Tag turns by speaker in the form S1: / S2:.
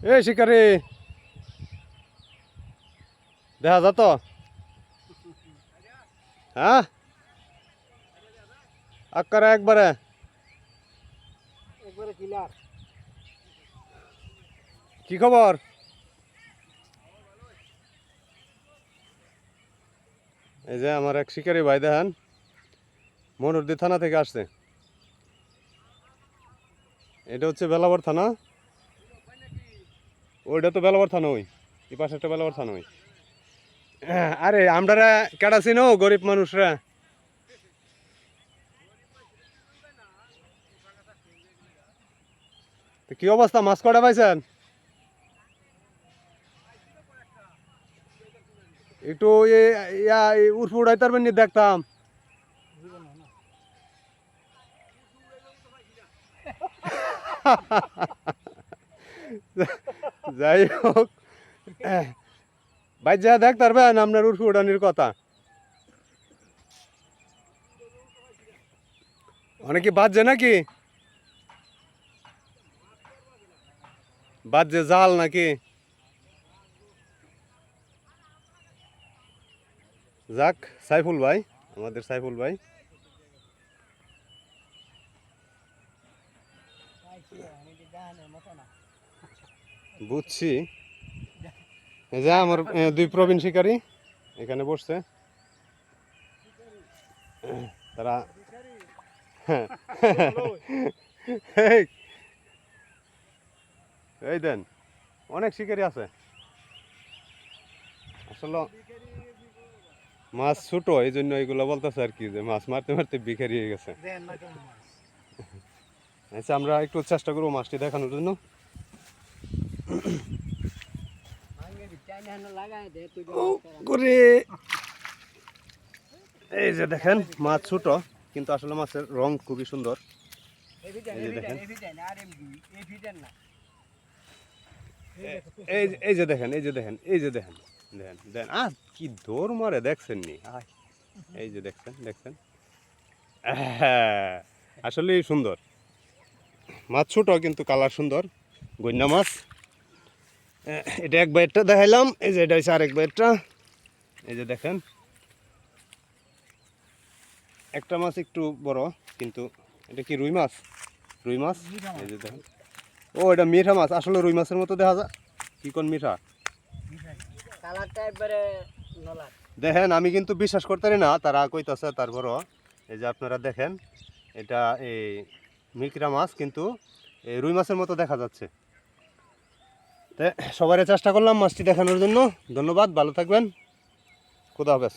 S1: এই শিকারি দেখা যা তো। হ্যাঁ আকারে একবারে
S2: ক্লিয়ার।
S1: কি খবর? এই যে আমার এক শিকারি ভাই দেখেন মনুরদি থানা থেকে আসছে। এটা হচ্ছে বেলাবর থানা, ওইটা তো বেলাবর থানা, ওই এই পাশে একটা বেলাবর থানা। ওই আরে আমরা কেডা চিনো গরিব মানুষরা। তো কি অবস্থা, মাছ কটা পাইছেন? একটু উর্ফ উড়াই তারবেন নি দেখতাম। যাই হোক ভাই যা দেখ তারবেন আপনার উর্ফ উড়ানির কথা। অনেকে বাজছে নাকি, বাজছে জাল নাকি? যাক সাইফুল ভাই, আমাদের সাইফুল ভাই। বুঝছি, এই যে আমার দুই প্রবীণ শিকারী এখানে বসছে। তারা এই দেন অনেক শিকারী আছে। আসলে মাছ ছোট, এই জন্য এইগুলো বলতেছে আর কি, যে মাছ মারতে মারতে বিখারি হয়ে গেছে। আচ্ছা আমরা একটু চেষ্টা করবো মাছটি দেখানোর জন্য। করে এই যে দেখেন মাছ ছোট, কিন্তু আসলে মাছের রং খুবই সুন্দর। এই যে দেখেন, এই যে দেখেন, এই যে দেখেন, এই যে দেখেন, দেখেন দেখেন আহ কি দৌড় মারে দেখছেন নি? এই যে দেখছেন, দেখছেন আসলেই সুন্দর মাছ, ছোট কিন্তু কালার সুন্দর, গইন্না মাছ। এটা এক বাইরটা দেখাইলাম, এই যে এটা হচ্ছে আরেক বাইরটা। এই যে দেখেন একটা মাছ একটু বড়, কিন্তু এটা কি রুই মাছ? রুই মাছ। এই যে দেখেন, ও এটা মিঠা মাছ, আসলে রুই মাছের মতো দেখা যায়। কি কোন মিঠা দেখেন, আমি কিন্তু বিশ্বাস করতে না, তারা কইতাছে। তারপরও এই যে আপনারা দেখেন, এটা এই মিকরা মাছ, কিন্তু এই রুই মাছের মতো দেখা যাচ্ছে। সবাই চেষ্টা করলাম মাছটি দেখানোর জন্য। ধন্যবাদ, ভালো থাকবেন, খুদা হাফেজ।